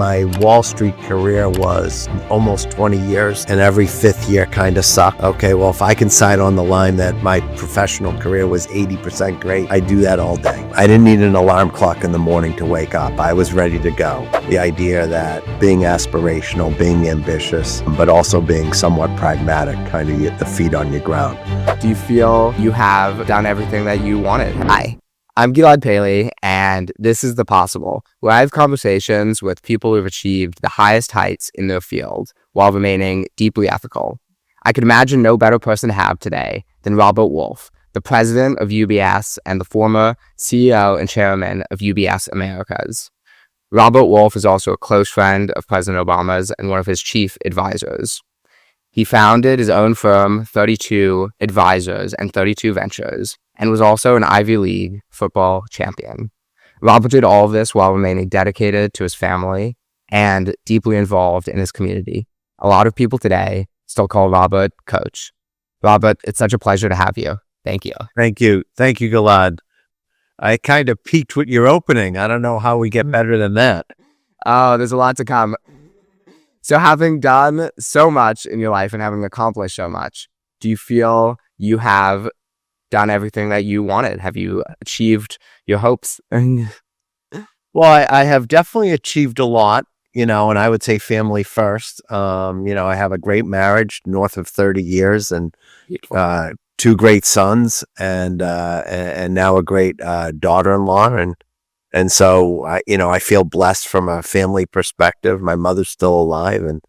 My Wall Street career was almost 20 years, and every fifth year kind of sucked. Okay, well, if I can sign on the line that my professional career was 80% great, I do that all day. I didn't need an alarm clock in the morning to wake up. I was ready to go. The idea that being aspirational, being ambitious, but also being somewhat pragmatic, kind of get the feet on your ground. Do you feel you have done everything that you wanted? Hi, I'm Gilad Palley, and this is The Possible, where I have conversations with people who've achieved the highest heights in their field while remaining deeply ethical. I could imagine no better person to have today than Robert Wolfe, the president of UBS and the former CEO and chairman of UBS Americas. Robert Wolfe is also a close friend of President Obama's and one of his chief advisors. He founded his own firm, 32 Advisors and 32 Ventures, and was also an Ivy League football champion. Robert did all of this while remaining dedicated to his family and deeply involved in his community. A lot of people today still call Robert Coach. Robert, it's such a pleasure to have you. Thank you. Thank you. Thank you, Gilad. I kind of peaked with your opening. I don't know how we get better than that. Oh, there's a lot to come. So having done so much in your life and having accomplished so much, do you feel you have done everything that you wanted? Have you achieved your hopes? Well, I have definitely achieved a lot, and I would say family first. I have a great marriage, north of 30 years, and two great sons, and now a great daughter-in-law, and so I feel blessed from a family perspective. My mother's still alive, and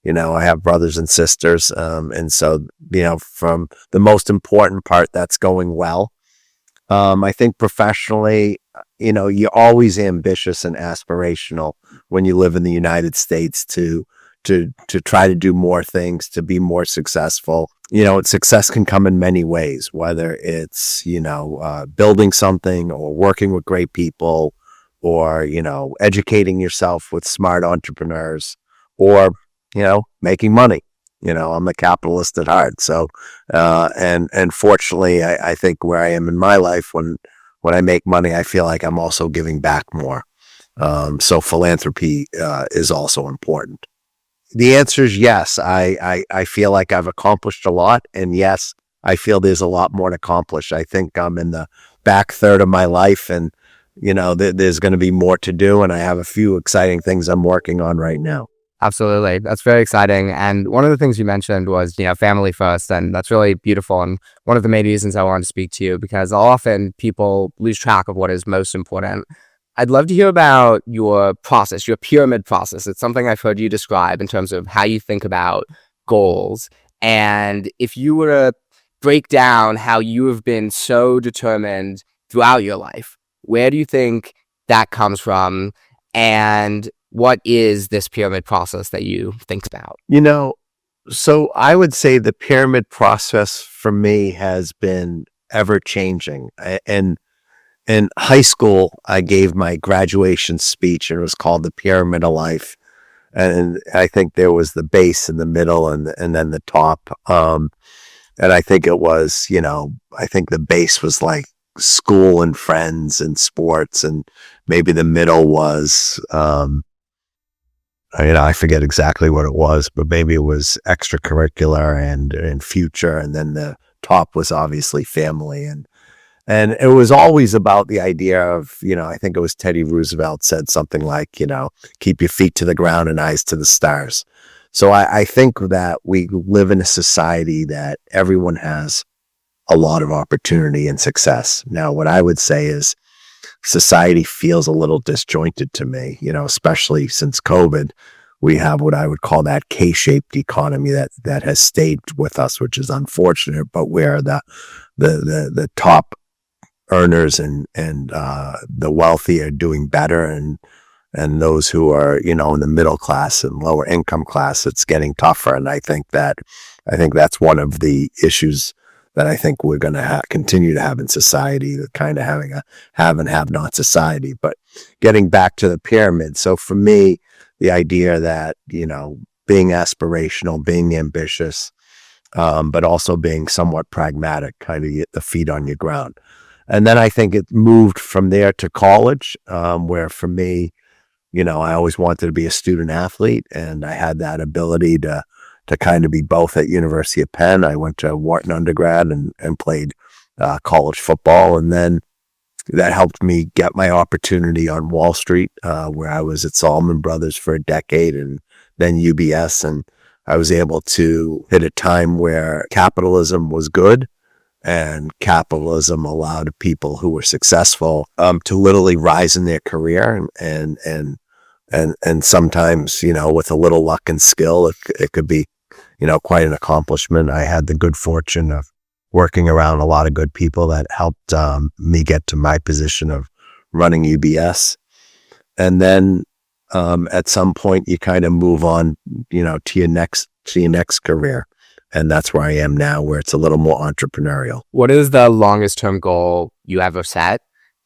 I have brothers and sisters, and so from the most important part, that's going well. I think professionally, you're always ambitious and aspirational when you live in the United States to try to do more things, to be more successful. Success can come in many ways, whether it's, building something or working with great people or, educating yourself with smart entrepreneurs or, making money. I'm a capitalist at heart. So, and fortunately, I think where I am in my life, when I make money, I feel like I'm also giving back more. So philanthropy is also important. The answer is yes. I feel like I've accomplished a lot, and yes, I feel there's a lot more to accomplish. I think I'm in the back third of my life, and there's going to be more to do, and I have a few exciting things I'm working on right now. Absolutely. That's very exciting. And one of the things you mentioned was, family first, and that's really beautiful. And one of the main reasons I wanted to speak to you, because often people lose track of what is most important. I'd love to hear about your process, your pyramid process. It's something I've heard you describe in terms of how you think about goals. And if you were to break down how you have been so determined throughout your life, where do you think that comes from? And what is this pyramid process that you think about? So I would say the pyramid process for me has been ever changing. And in high school, I gave my graduation speech, and it was called The Pyramid of Life. And I think there was the base in the middle and then the top. And I think it was, I think the base was like school and friends and sports, and maybe the middle was, I forget exactly what it was, but maybe it was extracurricular and future. And then the top was obviously family. And it was always about the idea of, I think it was Teddy Roosevelt said something like, keep your feet to the ground and eyes to the stars. So I think that we live in a society that everyone has a lot of opportunity and success. Now, what I would say is society feels a little disjointed to me, especially since COVID. We have what I would call that K-shaped economy that has stayed with us, which is unfortunate, but where the top earners and the wealthy are doing better, and those who are in the middle class and lower income class, it's getting tougher. And I think that's one of the issues that I think we're going to continue to have in society, kind of having a have and have not society. But getting back to the pyramid, so for me, the idea that being aspirational, being ambitious, but also being somewhat pragmatic, kind of get the feet on your ground. And then I think it moved from there to college, where for me, I always wanted to be a student athlete, and I had that ability to kind of be both at University of Penn. I went to Wharton undergrad and played college football, and then that helped me get my opportunity on Wall Street, where I was at Salomon Brothers for a decade, and then UBS, and I was able to hit a time where capitalism was good, and capitalism allowed people who were successful to literally rise in their career, and sometimes, with a little luck and skill, it could be, quite an accomplishment. I had the good fortune of working around a lot of good people that helped me get to my position of running UBS. And then at some point you kind of move on, to your next career. And that's where I am now, where it's a little more entrepreneurial. What is the longest term goal you ever set?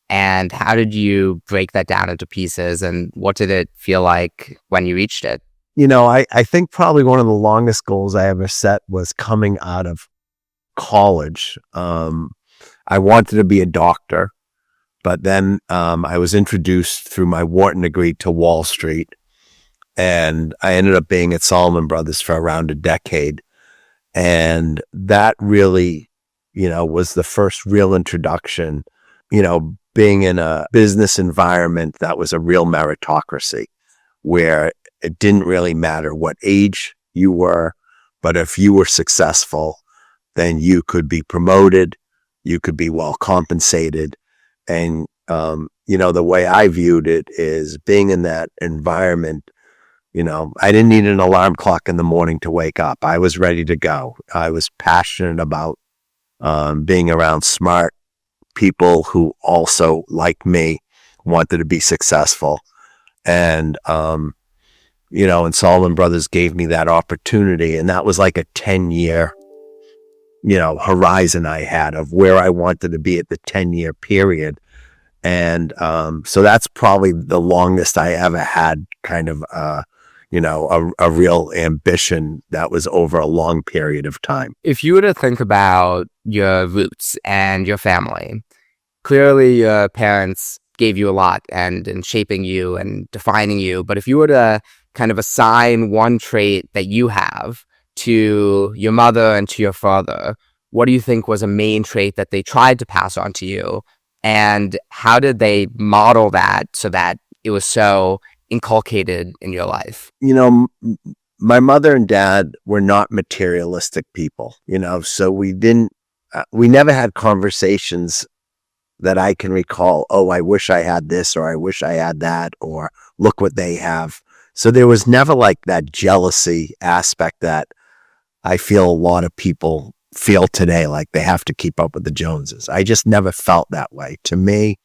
And how did you break that down into pieces? And what did it feel like when you reached it? I think probably one of the longest goals I ever set was coming out of college. I wanted to be a doctor, but then I was introduced through my Wharton degree to Wall Street, and I ended up being at Salomon Brothers for around a decade. And that really, was the first real introduction, being in a business environment that was a real meritocracy, where it didn't really matter what age you were, but if you were successful, then you could be promoted, you could be well compensated. And, the way I viewed it is being in that environment. I didn't need an alarm clock in the morning to wake up. I was ready to go. I was passionate about being around smart people who also, like me, wanted to be successful. And, and Salomon Brothers gave me that opportunity. And that was like a 10-year, horizon I had of where I wanted to be at the 10-year period. And so that's probably the longest I ever had kind of, a real ambition that was over a long period of time. If you were to think about your roots and your family, clearly your parents gave you a lot and in shaping you and defining you. But if you were to kind of assign one trait that you have to your mother and to your father, what do you think was a main trait that they tried to pass on to you? And how did they model that so that it was so inculcated in your life? My mother and dad were not materialistic people, so we never had conversations that I can recall, oh, I wish I had this, or I wish I had that, or look what they have. So there was never like that jealousy aspect that I feel a lot of people feel today, like they have to keep up with the Joneses. I just never felt that way. To me,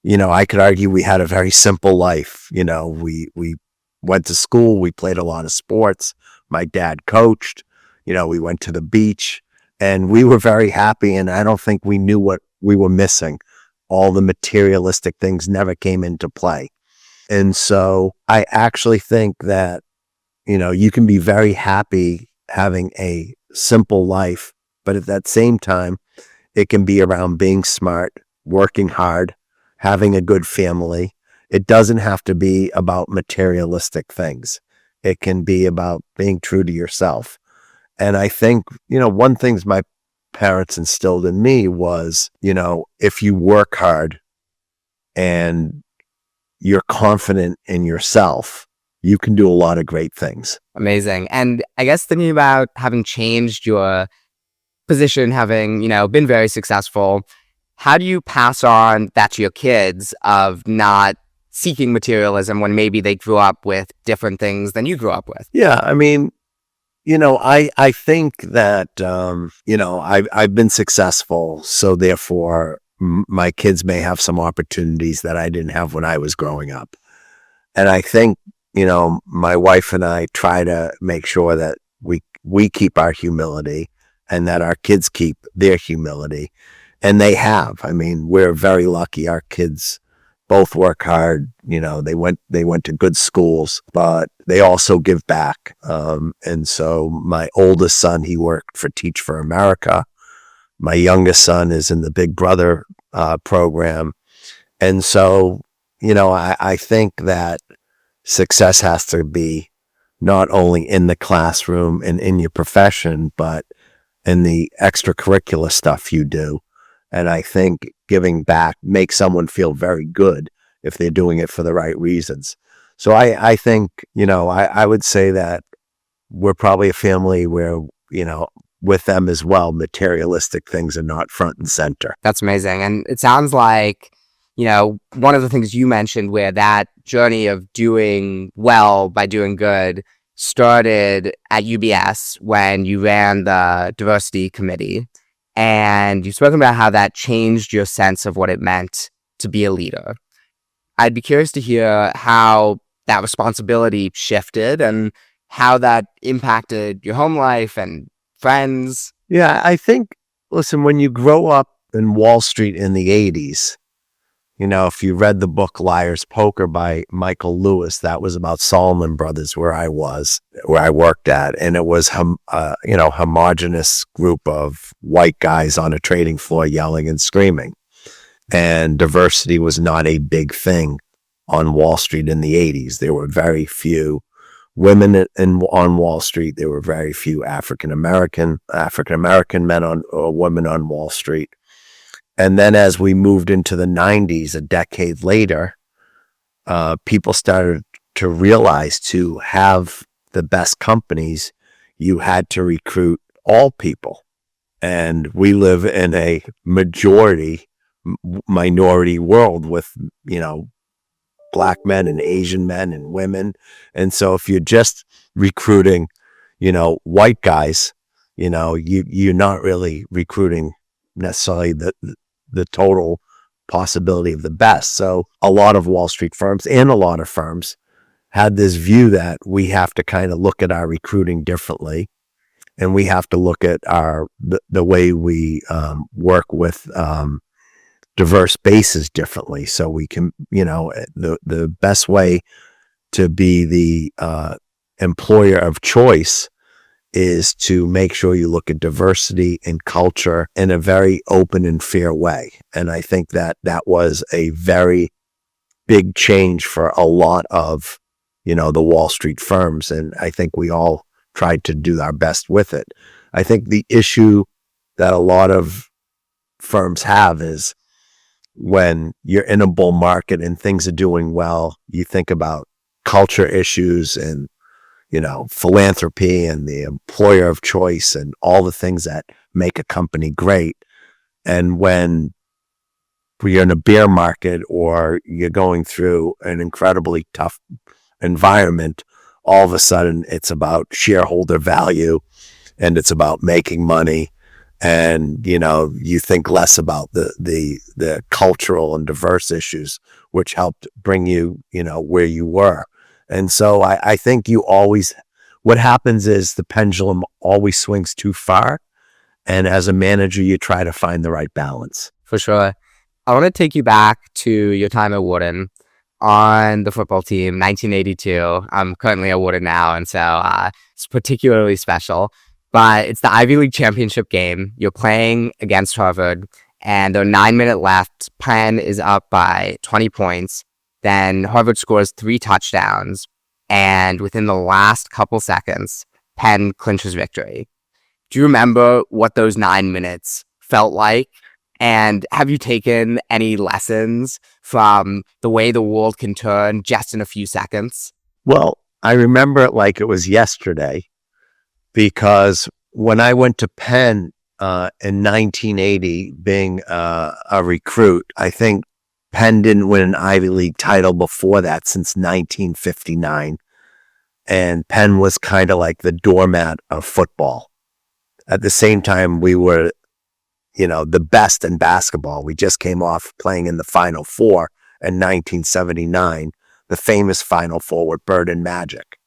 I could argue we had a very simple life. We went to school, we played a lot of sports. My dad coached, we went to the beach, and we were very happy. And I don't think we knew what we were missing. All the materialistic things never came into play. And so I actually think that, you can be very happy having a simple life, but at that same time, it can be around being smart, working hard, having a good family. It doesn't have to be about materialistic things. It can be about being true to yourself. And I think, one thing my parents instilled in me was, if you work hard and you're confident in yourself, you can do a lot of great things. Amazing. And I guess thinking about having changed your position, having, been very successful, how do you pass on that to your kids of not seeking materialism when maybe they grew up with different things than you grew up with? Yeah, I mean, I think that, I've been successful, so therefore my kids may have some opportunities that I didn't have when I was growing up. And I think, my wife and I try to make sure that we keep our humility and that our kids keep their humility. And they have. I mean, we're very lucky. Our kids both work hard. They went to good schools, but they also give back. And so my oldest son, he worked for Teach for America. My youngest son is in the Big Brother program. And so, I think that success has to be not only in the classroom and in your profession, but in the extracurricular stuff you do. And I think giving back makes someone feel very good if they're doing it for the right reasons. So I think, I would say that we're probably a family where, with them as well, materialistic things are not front and center. That's amazing. And it sounds like, one of the things you mentioned where that journey of doing well by doing good started at UBS when you ran the diversity committee. And you've spoken about how that changed your sense of what it meant to be a leader. I'd be curious to hear how that responsibility shifted and how that impacted your home life and friends. Yeah, I think, listen, when you grow up in Wall Street in the 80s, if you read the book Liar's Poker by Michael Lewis, that was about Salomon Brothers, where I worked at. And it was, homogenous group of white guys on a trading floor yelling and screaming. And diversity was not a big thing on Wall Street in the 80s. There were very few women on Wall Street. There were very few African American men or women on Wall Street. And then as we moved into the 90s, a decade later, people started to realize to have the best companies, you had to recruit all people. And we live in a minority world with, Black men and Asian men and women. And so if you're just recruiting, white guys, you're not really recruiting necessarily the total possibility of the best. So a lot of Wall Street firms and a lot of firms had this view that we have to kind of look at our recruiting differently, and we have to look at the way we work with diverse bases differently. So we can, the best way to be the employer of choice is to make sure you look at diversity and culture in a very open and fair way. And I think that was a very big change for a lot of, the Wall Street firms. And I think we all tried to do our best with it. I think the issue that a lot of firms have is when you're in a bull market and things are doing well, you think about culture issues and philanthropy and the employer of choice and all the things that make a company great. And when you're in a bear market or you're going through an incredibly tough environment, all of a sudden it's about shareholder value and it's about making money. And, you think less about the cultural and diverse issues, which helped bring you, where you were. And so I think what happens is the pendulum always swings too far. And as a manager, you try to find the right balance. For sure. I want to take you back to your time at Wharton on the football team, 1982. I'm currently at Wharton now, and so it's particularly special. But it's the Ivy League championship game. You're playing against Harvard, and there are 9 minutes left. Penn is up by 20 points. Then Harvard scores 3 touchdowns, and within the last couple seconds, Penn clinches victory. Do you remember what those 9 minutes felt like? And have you taken any lessons from the way the world can turn just in a few seconds? Well, I remember it like it was yesterday, because when I went to Penn in 1980, being a recruit, I think Penn didn't win an Ivy League title before that since 1959. And Penn was kind of like the doormat of football. At the same time, we were, the best in basketball. We just came off playing in the Final Four in 1979, the famous Final Four with Bird and Magic.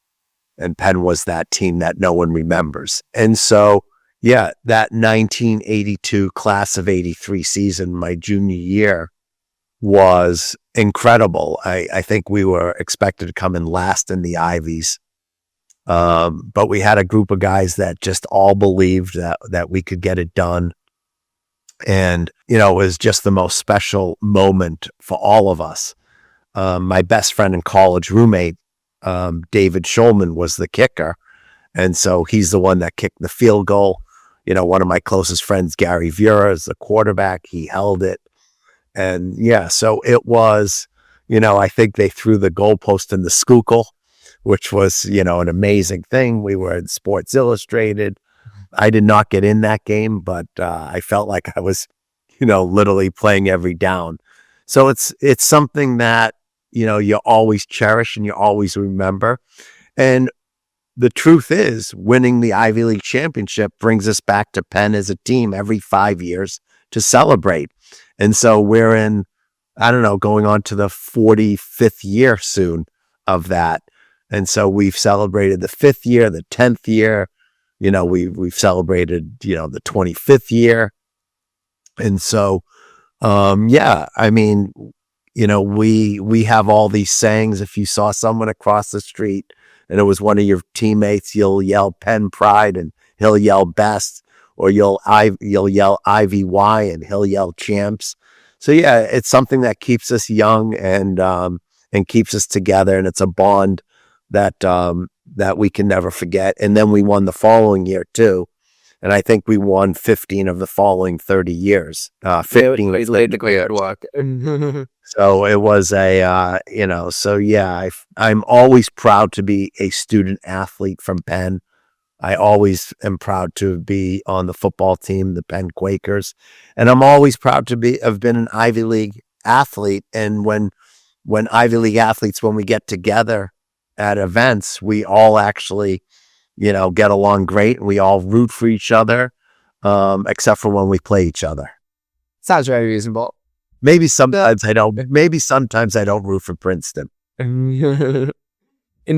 And Penn was that team that no one remembers. And so, yeah, that 1982 class of 83 season, my junior year, was incredible. I think we were expected to come in last in the Ivies. But we had a group of guys that just all believed that we could get it done. And, it was just the most special moment for all of us. My best friend and college roommate David Schulman was the kicker. And so he's the one that kicked the field goal. One of my closest friends, Gary Vera, is the quarterback. He held it. And yeah, so it was, I think they threw the goalpost in the Schuylkill, which was, an amazing thing. We were in Sports Illustrated. I did not get in that game, but I felt like I was, literally playing every down. So it's something that, you always cherish and you always remember. And the truth is, winning the Ivy League championship brings us back to Penn as a team every 5 years to celebrate. And so we're in, I don't know, going on to the 45th year soon of that. And so we've celebrated the 5th year, the 10th year, we've celebrated, the 25th year. And so, yeah, I mean, we have all these sayings. If you saw someone across the street and it was one of your teammates, you'll yell Penn Pride and he'll yell Best, or you'll yell IVY and he'll yell Champs. So yeah, it's something that keeps us young and keeps us together, and it's a bond that we can never forget. And then we won the following year too. And I think we won 15 of the following 30 years. 15 It's laid the great work. So it was so yeah, I'm always proud to be a student athlete from Penn. I always am proud to be on the football team, the Penn Quakers. And I'm always proud to have been an Ivy League athlete. And when Ivy League athletes, when we get together at events, we all actually, get along great, and we all root for each other, except for when we play each other. Sounds very reasonable. Maybe sometimes I don't. Maybe sometimes I don't root for Princeton. In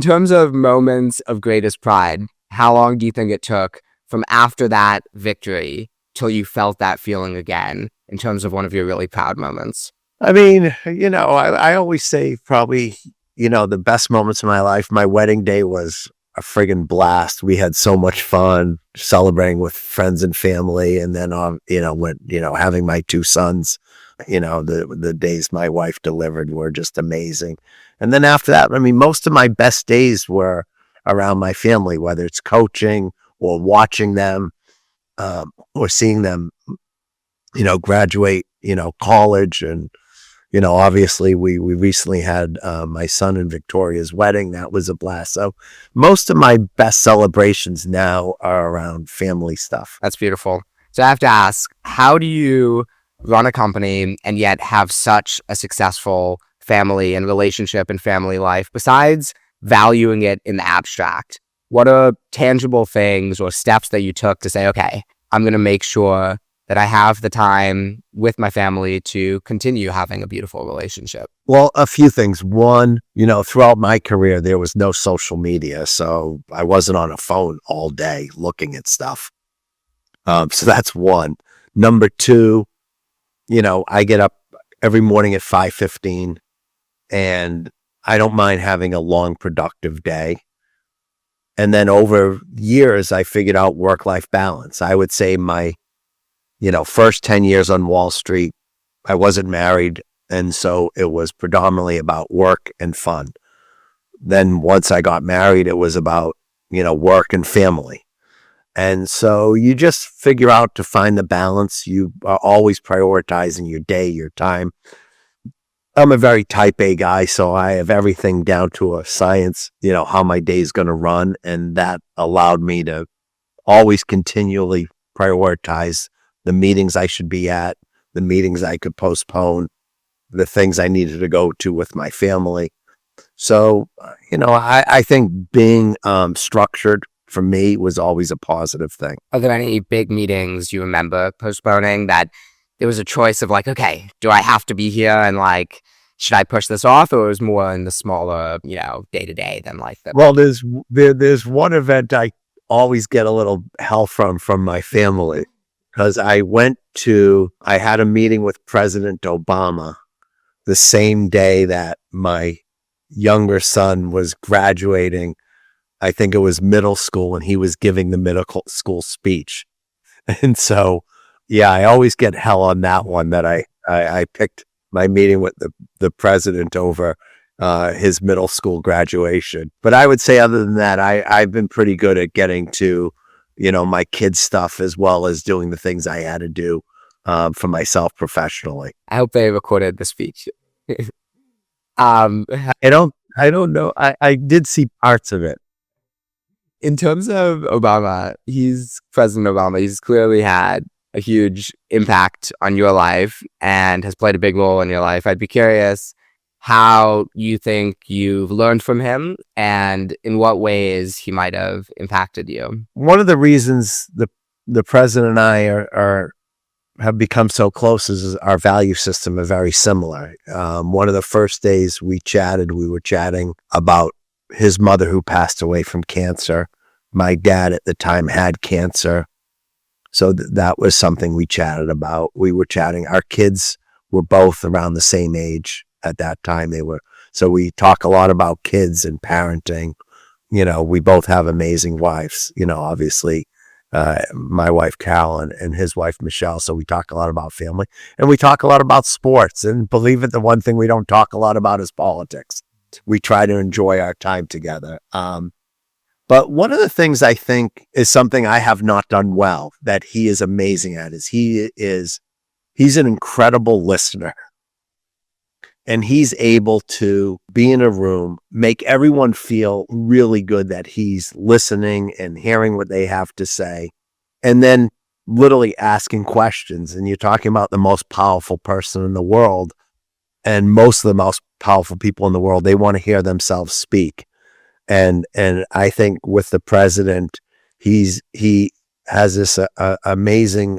terms of moments of greatest pride, how long do you think it took from after that victory till you felt that feeling again, in terms of one of your really proud moments? I mean, I always say probably, the best moments of my life. My wedding day was a friggin' blast. We had so much fun celebrating with friends and family. And then, having my 2 sons, the days my wife delivered were just amazing. And then after that, I mean, most of my best days were around my family, whether it's coaching or watching them, or seeing them, graduate, college. And, obviously we recently had my son and Victoria's wedding. That was a blast. So most of my best celebrations now are around family stuff. That's beautiful. So I have to ask, how do you run a company and yet have such a successful family and relationship and family life, besides valuing it in the abstract? What are tangible things or steps that you took to say, okay, I'm going to make sure that I have the time with my family to continue having a beautiful relationship? Well, a few things. One, throughout my career, there was no social media, so I wasn't on a phone all day looking at stuff. So that's one. Number two, I get up every morning at 5:15, and I don't mind having a long, productive day. And then over years, I figured out work-life balance. I would say my first 10 years on Wall Street, I wasn't married. And so it was predominantly about work and fun. Then once I got married, it was about, work and family. And so you just figure out to find the balance. You are always prioritizing your day, your time. I'm a very type A guy, so I have everything down to a science, how my day is going to run. And that allowed me to always continually prioritize the meetings I should be at, the meetings I could postpone, the things I needed to go to with my family. So, I think being structured for me was always a positive thing. Are there any big meetings you remember postponing that there was a choice of like, okay, do I have to be here, and like, should I push this off? Or it was more in the smaller, day to day than like that? Well, there's one event I always get a little hell from my family, because I had a meeting with President Obama the same day that my younger son was graduating. I think it was middle school, and he was giving the middle school speech. And so, yeah, I always get hell on that one, that I picked my meeting with the president over his middle school graduation. But I would say other than that, I've been pretty good at getting to, my kids' stuff as well as doing the things I had to do for myself professionally. I hope they recorded the speech. um, I don't know. I did see parts of it. in terms of Obama, President Obama. He's clearly had a huge impact on your life and has played a big role in your life. I'd be curious how you think you've learned from him and in what ways he might have impacted you. One of the reasons the president and I have become so close is our value system are very similar. One of the first days we were chatting about his mother who passed away from cancer. My dad at the time had cancer. So that was something we chatted about. We were chatting. Our kids were both around the same age at that time. So we talk a lot about kids and parenting. We both have amazing wives, obviously. My wife, Carol, and his wife, Michelle. So we talk a lot about family and we talk a lot about sports, and believe it, the one thing we don't talk a lot about is politics. We try to enjoy our time together. But one of the things I think is something I have not done well that he is amazing at is he's an incredible listener. And he's able to be in a room, make everyone feel really good that he's listening and hearing what they have to say, and then literally asking questions. And you're talking about the most powerful person in the world. And most of the most powerful people in the world, they want to hear themselves speak. And I think with the president, he has this amazing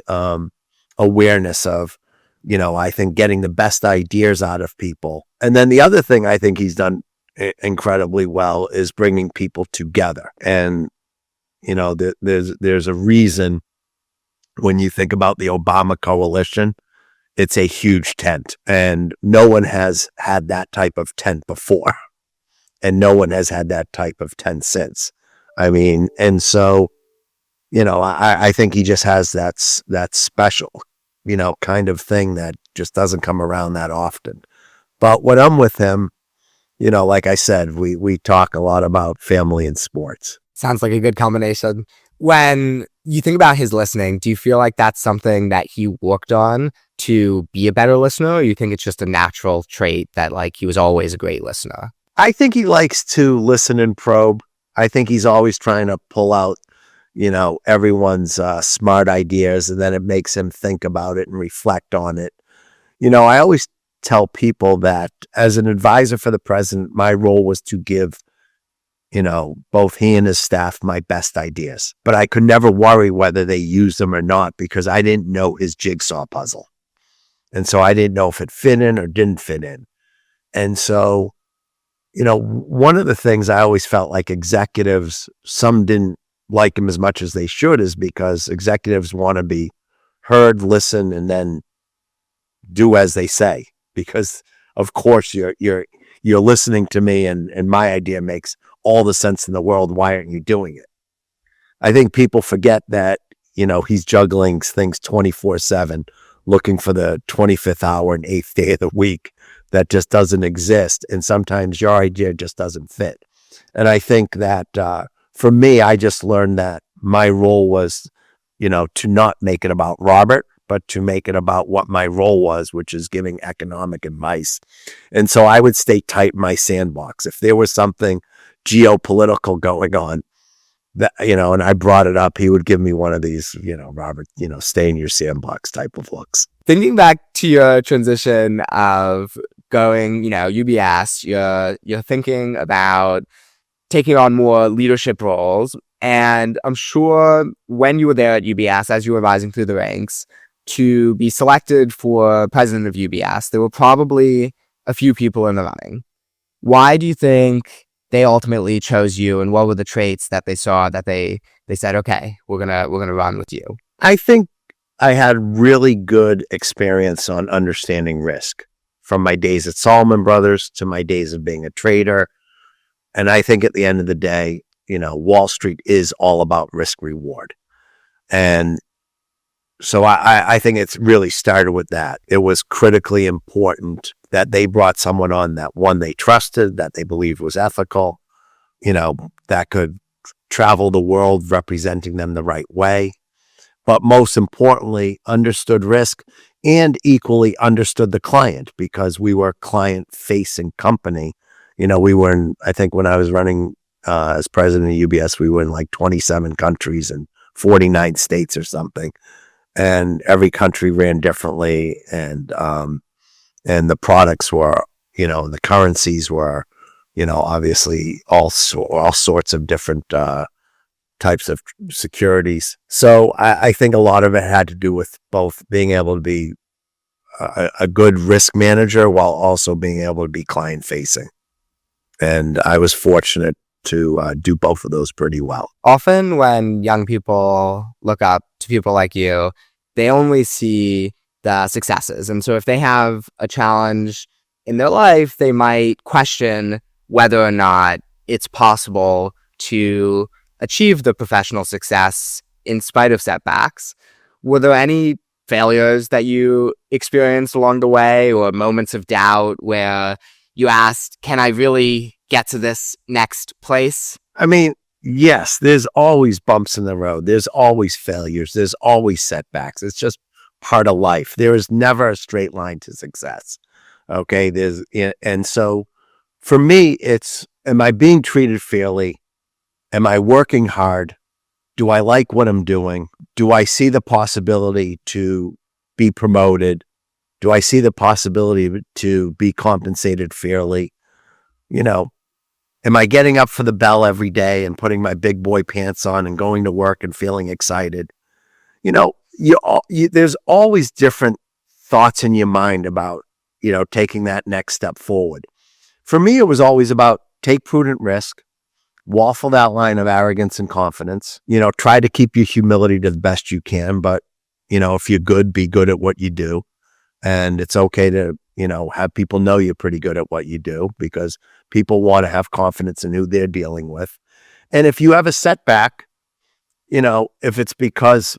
awareness of, I think getting the best ideas out of people. And then the other thing I think he's done incredibly well is bringing people together. And, there's a reason when you think about the Obama coalition, it's a huge tent, and no one has had that type of tent before. And no one has had that type of tent since. And so, I think he just has that special, kind of thing that just doesn't come around that often. But when I'm with him, like I said, we talk a lot about family and sports. Sounds like a good combination. When you think about his listening, do you feel like that's something that he worked on to be a better listener, or you think it's just a natural trait that he was always a great listener? I think he likes to listen and probe. I think he's always trying to pull out, everyone's smart ideas, and then it makes him think about it and reflect on it. I always tell people that as an advisor for the president, my role was to give, both he and his staff my best ideas. But I could never worry whether they used them or not because I didn't know his jigsaw puzzle. And so I didn't know if it fit in or didn't fit in. And so, one of the things I always felt like executives, some didn't like him as much as they should, is because executives want to be heard, listen, and then do as they say. Because of course you're listening to me and my idea makes all the sense in the world. Why aren't you doing it? I think people forget that, he's juggling things 24/7, looking for the 25th hour and 8th day of the week. That just doesn't exist. And sometimes your idea just doesn't fit. And I think that for me, I just learned that my role was, to not make it about Robert, but to make it about what my role was, which is giving economic advice. And so I would stay tight in my sandbox. If there was something geopolitical going on, that, and I brought it up, he would give me one of these, Robert, stay in your sandbox type of looks. Thinking back to your transition of going, UBS, you're thinking about taking on more leadership roles. And I'm sure when you were there at UBS, as you were rising through the ranks, to be selected for president of UBS, there were probably a few people in the running. Why do you think they ultimately chose you, and what were the traits that they saw that they said, okay, we're gonna run with you? I think I had really good experience on understanding risk from my days at Salomon Brothers to my days of being a trader. And I think at the end of the day, Wall Street is all about risk reward. And so I think it's really started with that. It was critically important that they brought someone on that one they trusted, that they believed was ethical, that could travel the world representing them the right way, but most importantly, understood risk and equally understood the client, because we were a client-facing company. We were in, I think when I was running as president of UBS, we were in like 27 countries and 49 states or something. And every country ran differently. And the products were, the currencies were, obviously all sorts of different types of securities. So I think a lot of it had to do with both being able to be a good risk manager while also being able to be client facing. And I was fortunate to do both of those pretty well. Often when young people look up to people like you, they only see the successes. And so if they have a challenge in their life, they might question whether or not it's possible to achieve the professional success in spite of setbacks. Were there any failures that you experienced along the way, or moments of doubt where you asked, can I really get to this next place? I mean, yes, there's always bumps in the road. There's always failures. There's always setbacks. It's just part of life. There is never a straight line to success. Okay. And so for me, it's, am I being treated fairly? Am I working hard? Do I like what I'm doing? Do I see the possibility to be promoted? Do I see the possibility to be compensated fairly? Am I getting up for the bell every day and putting my big boy pants on and going to work and feeling excited? There's always different thoughts in your mind about, taking that next step forward. For me, it was always about take prudent risk, waffle that line of arrogance and confidence, try to keep your humility to the best you can. But, if you're good, be good at what you do. And it's okay to, have people know you're pretty good at what you do, because people want to have confidence in who they're dealing with. And if you have a setback, if it's because,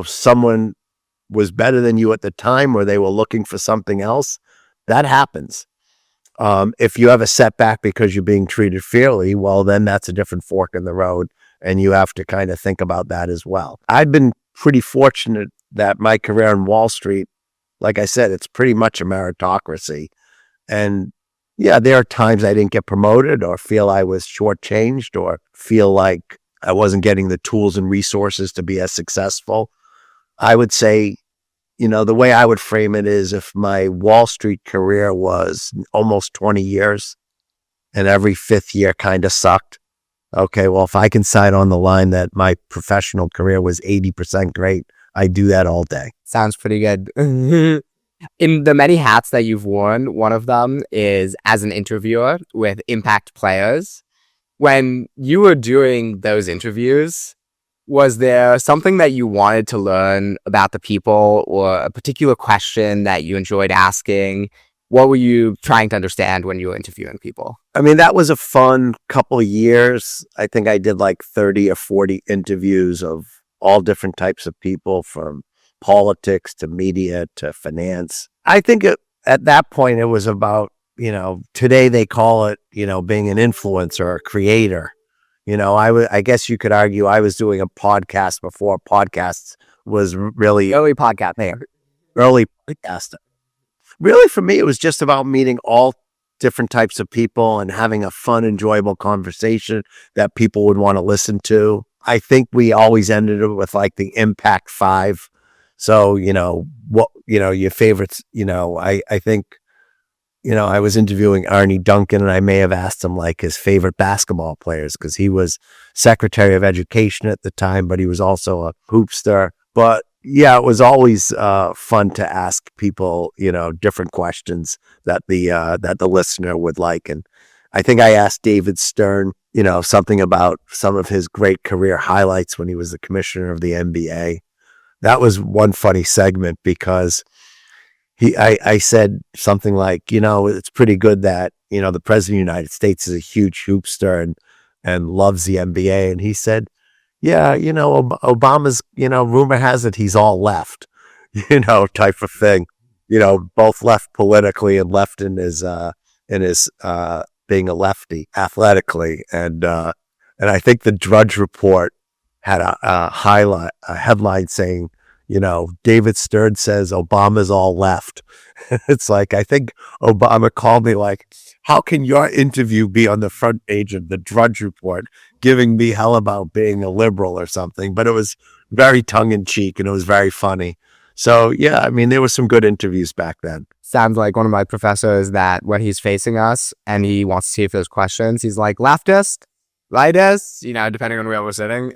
someone was better than you at the time, or they were looking for something else, that happens. If you have a setback because you're being treated fairly, well, then that's a different fork in the road, and you have to kind of think about that as well. I've been pretty fortunate that my career on Wall Street, like I said, it's pretty much a meritocracy. And yeah, there are times I didn't get promoted, or feel I was shortchanged, or feel like I wasn't getting the tools and resources to be as successful. I would say, the way I would frame it is, if my Wall Street career was almost 20 years and every fifth year kind of sucked, okay, well, if I can sign on the line that my professional career was 80% great, I do that all day. Sounds pretty good. In the many hats that you've worn, one of them is as an interviewer with Impact Players. When you were doing those interviews, was there something that you wanted to learn about the people, or a particular question that you enjoyed asking? What were you trying to understand when you were interviewing people? I mean, that was a fun couple of years. I think I did like 30 or 40 interviews of all different types of people, from politics to media to finance. I think at that point it was about, today they call it, being an influencer or a creator. I guess you could argue I was doing a podcast before podcasts was really Early podcast. early podcasting. Really, for me, it was just about meeting all different types of people and having a fun, enjoyable conversation that people would want to listen to. I think we always ended it with like the Impact 5. So, your favorites, I think, I was interviewing Arnie Duncan, and I may have asked him like his favorite basketball players, because he was Secretary of Education at the time, but he was also a hoopster. But yeah, it was always fun to ask people, different questions that the listener would like. And I think I asked David Stern, something about some of his great career highlights when he was the commissioner of the NBA. That was one funny segment, because I said something like, it's pretty good that, the president of the United States is a huge hoopster and loves the NBA. And he said, yeah, Obama's, rumor has it he's all left, type of thing. both left politically and left in his being a lefty athletically. And I think the Drudge Report had a headline saying, David Stern says Obama's all left. It's like, I think Obama called me like, how can your interview be on the front page of the Drudge Report, giving me hell about being a liberal or something? But it was very tongue in cheek and it was very funny. So yeah, I mean, there were some good interviews back then. Sounds like one of my professors that when he's facing us and he wants to see if there's questions, he's like, leftist, rightist, depending on where we're sitting.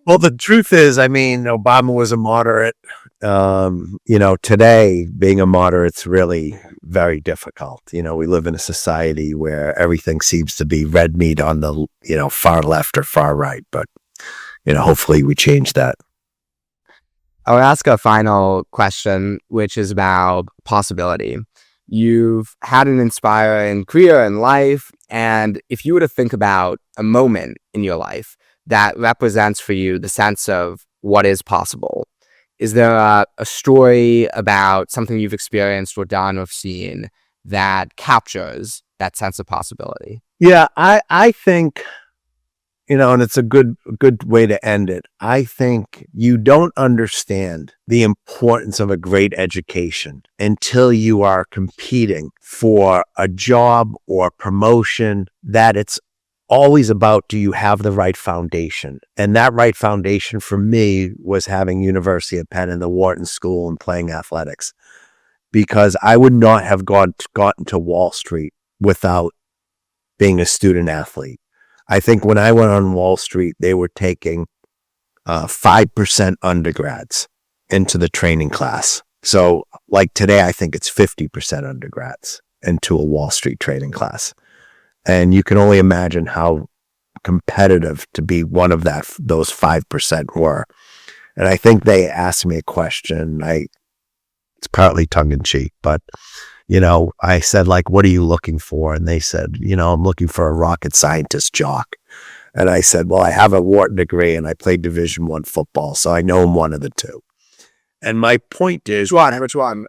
Well, the truth is, I mean, Obama was a moderate. Today being a moderate's really very difficult. We live in a society where everything seems to be red meat on the, far left or far right. But, hopefully we change that. I'll ask a final question, which is about possibility. You've had an inspiring career in life, and if you were to think about a moment in your life that represents for you the sense of what is possible, is there a story about something you've experienced or done or seen that captures that sense of possibility? Yeah, I think, and it's a good way to end it. I think you don't understand the importance of a great education until you are competing for a job or promotion that it's always about, do you have the right foundation? And that right foundation for me was having University of Penn and the Wharton School and playing athletics, because I would not have gotten to Wall Street without being a student athlete. I think when I went on Wall Street, they were taking 5% undergrads into the training class. So like today, I think it's 50% undergrads into a Wall Street trading class. And you can only imagine how competitive to be one of those 5% were. And I think they asked me a question. It's partly tongue in cheek, but I said, like, what are you looking for? And they said, I'm looking for a rocket scientist jock. And I said, well, I have a Wharton degree and I played Division I football, so I know I'm one of the two. And my point is, Which one?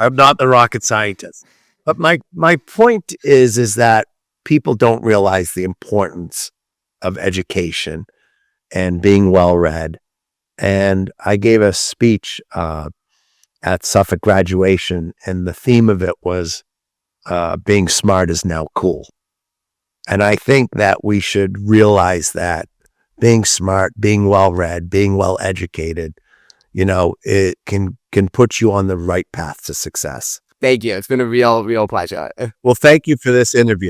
I'm not the rocket scientist. But my point is that people don't realize the importance of education and being well-read. And I gave a speech at Suffolk graduation, and the theme of it was being smart is now cool. And I think that we should realize that being smart, being well-read, being well-educated, it can put you on the right path to success. Thank you. It's been a real pleasure. Well, thank you for this interview.